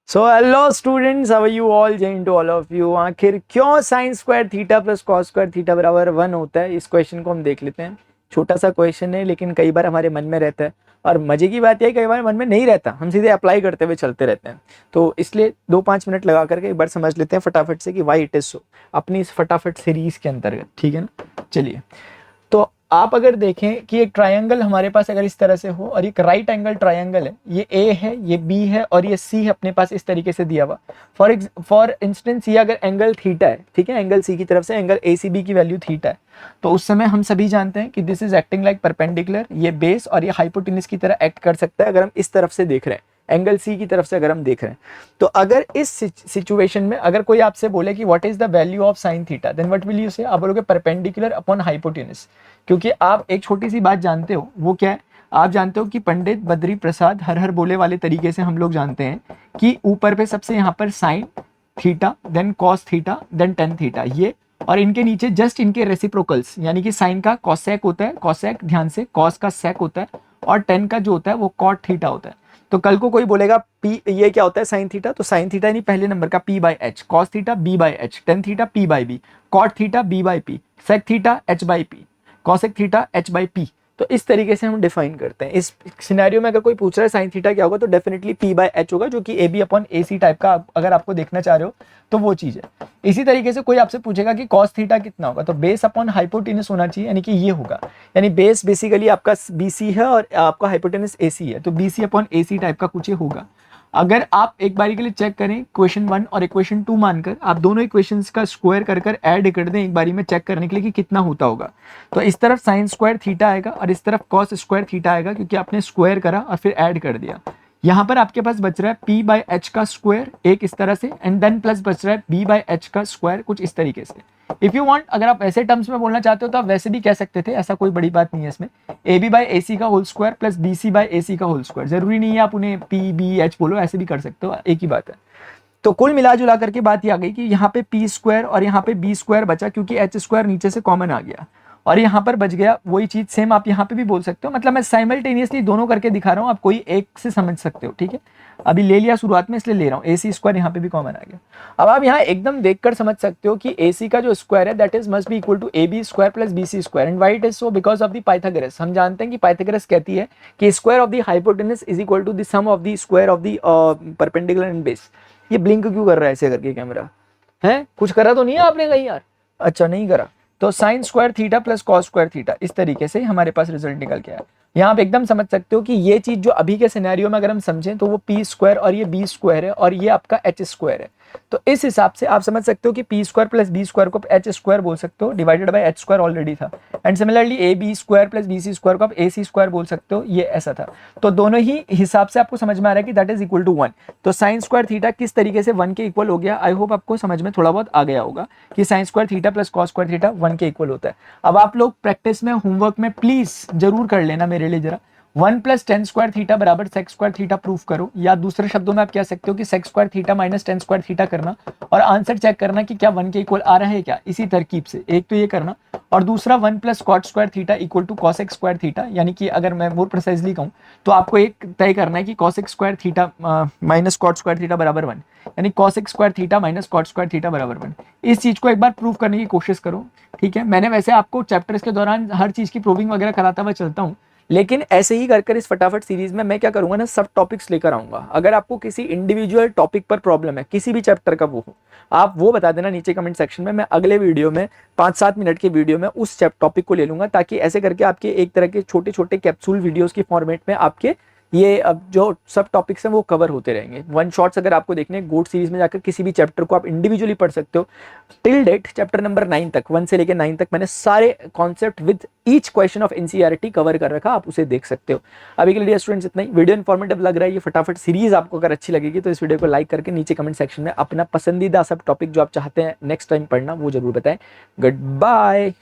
So hello students, how are you all? जय हिंद to all of you. आखिर क्यों sine square theta plus cos square theta बराबर 1 होता है, इस क्वेश्चन को हम देख लेते हैं। छोटा सा क्वेश्चन है लेकिन कई बार हमारे मन में रहता है, और मजे की बात यह है कई बार मन में नहीं रहता, हम सीधे अप्लाई करते हुए चलते रहते हैं। तो इसलिए 2-5 मिनट लगा करके एक बार समझ लेते हैं फटाफट से कि वाई इट इज सो, अपनी इस फटाफट सीरीज के अंतर्गत। ठीक है ना? चलिए, तो आप अगर देखें कि एक ट्रायंगल हमारे पास अगर इस तरह से हो और एक राइट एंगल ट्रायंगल है, ये ए है, ये बी है और ये सी है अपने पास इस तरीके से दिया हुआ। फॉर इंस्टेंस ये अगर एंगल थीटा है, ठीक है, एंगल सी की तरफ से एंगल ए सी बी की वैल्यू थीटा है, तो उस समय हम सभी जानते हैं कि this is acting like perpendicular. ये बेस और ये हाइपोटेन्यूज की तरह एक्ट कर सकता है अगर हम इस तरफ से देख रहे हैं, एंगल सी की तरफ से अगर हम देख रहे हैं। तो अगर इस सिचुएशन में अगर कोई आपसे बोले कि what is the value of sine theta, then what will you say? आप बोलोगे परपेंडिकुलर अपॉन हाइपोटेन्यूज। क्योंकि आप एक छोटी सी बात जानते हो, वो क्या है? आप जानते हो कि पंडित बद्री प्रसाद हर हर बोले वाले तरीके से हम लोग जानते हैं कि ऊपर पे सबसे यहाँ पर sine theta, then cos theta, then tan theta, ये, और इनके नीचे जस्ट इनके रेसिप्रोकल्स, यानी कि साइन का कॉसेक होता है, कॉसेक ध्यान से, कॉस का सेक होता है, और टेन का जो होता है वो कॉट थीटा होता है। तो कल को कोई बोलेगा पी, ये क्या होता है साइन थीटा, तो साइन थीटा यानी पहले नंबर का P by H, cos theta B by H, tan theta P by B, cot theta B by P, sec theta H by P, cosec theta H by P. तो इस तरीके से हम define करते हैं। इस सिनेरियो में अगर कोई पूछ रहा है साइन थीटा क्या होगा, तो डेफिनेटली पी बाय एच होगा, जो कि A B upon A C type का अगर आपको देखना चाह रहे हो तो वो चीज़ है। इसी तरीके से कोई आपसे पूछेगा कि कॉस थीटा कितना होगा, तो बेस अपॉन हाइपोटेनस होना चाहिए, यानी कि ये होगा, यानी बेस बेसिकली आपका बी सी है और आपका हाइपोटेनस ए सी है, तो B C upon A C type का कुछ ये होगा। अगर आप एक बारी के लिए चेक करें क्वेश्चन 1 और इक्वेशन 2 मानकर, आप दोनों इक्वेशंस का स्क्वायर कर कर ऐड कर दें एक बारी में चेक करने के लिए कि कितना होता होगा, तो इस तरफ साइन स्क्वायर थीटा आएगा और इस तरफ कॉस स्क्वायर थीटा आएगा, क्योंकि आपने स्क्वायर करा और फिर ऐड कर दिया। यहाँ पर आपके पास बच रहा है पी बाई एच का स्क्वायर एक इस तरह से, एंड देन प्लस बच रहा है बी बाई एच का स्क्वायर कुछ इस तरीके से। इफ यू वांट, अगर आप ऐसे टर्म्स में बोलना चाहते हो तो आप वैसे भी कह सकते थे, ऐसा कोई बड़ी बात नहीं है इसमें। A B by A C का whole square plus B C by A C का होल स्क्वायर, जरूरी नहीं है आप उन्हें पी बी एच बोलो, ऐसे भी कर सकते हो, एक ही बात है। तो कुल मिला जुला करके बात ये आ गई कि यहाँ पे पी स्क्वायर और यहाँ पे बी स्क्वायर बचा, क्योंकि एच स्क्वायर नीचे से कॉमन आ गया, और यहाँ पर बच गया वही चीज सेम आप यहाँ पे भी बोल सकते हो। मतलब मैं साइमल्टेनियसली दोनों करके दिखा रहा हूँ, आप कोई एक से समझ सकते हो, ठीक है। अभी ले लिया शुरुआत में इसलिए ले रहा हूँ, ए सी स्क्वायर यहाँ पे भी कॉमन आ गया। अब आप यहाँ एकदम देखकर समझ सकते हो कि ए सी का जो स्क्वायर है that is must be equal to A B square plus B C square, and why it is so? Because of the Pythagoras. हम जानते हैं कि पाइथागोरस कहती है कि square of the hypotenuse is equal to the sum of the square of the perpendicular and base. ये blink क्यों कर रहा है ऐसे करके कैमरा? है कुछ करा तो नहीं है आपने कहीं यार? अच्छा नहीं करा। तो sign square theta plus cos square theta, इस तरीके से हमारे पास रिजल्ट निकल के आया। यहाँ आप एकदम समझ सकते हो कि ये चीज जो अभी के सिनेरियो में अगर हम समझें तो वो पी स्क्वायर और ये बी स्क्वायर है और ये आपका एच स्क्वायर है। तो इस हिसाब से आप समझ सकते हो कि P square plus B square को एच स्क्वायर बोल सकते हो, divided by H square already था। And similarly A B square plus B C square को आप ए सी स्क्वायर बोल सकते हो, ये ऐसा था। तो दोनों ही हिसाब से आपको समझ में आ रहा है कि दैट इज इक्वल टू 1। तो साइन स्क्वायर थीटा किस तरीके से 1 के इक्वल हो गया, आई होप आपको समझ में थोड़ा बहुत आ गया होगा कि sign square theta plus cos square theta 1 के इक्वल होता है। अब आप लोग प्रैक्टिस में होमवर्क में प्लीज जरूर कर लेना मेरे लिए जरा, 1 प्लस टेन स्क्वायर थीटा बराबर सेक स्क्वायर थीटा प्रूफ करो, या दूसरे शब्दों में आप कह सकते हो कि sec square theta minus tan square theta करना, और आंसर चेक करना कि क्या 1 के इक्वल आ रहा है क्या, इसी तरकीब से। एक तो ये करना, और दूसरा 1 plus cot square theta equal to cosec square theta, यानी कि अगर मैं मोर प्रिसाइजली कहूँ तो आपको एक तय करना है कि cosec square theta minus cot square theta बराबर 1, यानी cosec square theta minus cot square theta बराबर 1। इस चीज को एक बार प्रूव करने की कोशिश करो, ठीक है। मैंने वैसे आपको चैप्टर्स के दौरान हर चीज की प्रूविंग वगैरह कराता हुआ चलता हूँ, लेकिन ऐसे ही कर इस फटाफट सीरीज में मैं क्या करूंगा ना, सब टॉपिक्स लेकर आऊंगा। अगर आपको किसी इंडिविजुअल टॉपिक पर प्रॉब्लम है, किसी भी चैप्टर का वो हो, आप वो बता देना नीचे कमेंट सेक्शन में, मैं अगले वीडियो में 5-7 मिनट के वीडियो में उस टॉपिक को ले लूंगा, ताकि ऐसे करके आपके एक तरह के छोटे छोटे कैप्सूल वीडियोस के फॉर्मेट में आपके ये अब जो सब टॉपिक्स हैं वो कवर होते रहेंगे। वन शॉट्स अगर आपको देखने, गोट सीरीज में जाकर किसी भी चैप्टर को आप इंडिविजुअली पढ़ सकते हो। टिल डेट चैप्टर नंबर 9 तक, 1 से लेकर 9 तक मैंने सारे concept with each question of NCERT cover कर रखा, आप उसे देख सकते हो। अभी के लिए स्टूडेंट्स इतना ही। वीडियो इन्फॉर्मेटिव लग रहा है ये फटाफट सीरीज आपको अगर अच्छी लगेगी तो इस वीडियो को लाइक करके नीचे कमेंट सेक्शन में अपना पसंदीदा सब टॉपिक जो आप चाहते हैं नेक्स्ट टाइम पढ़ना वो जरूर बताएं। Good bye.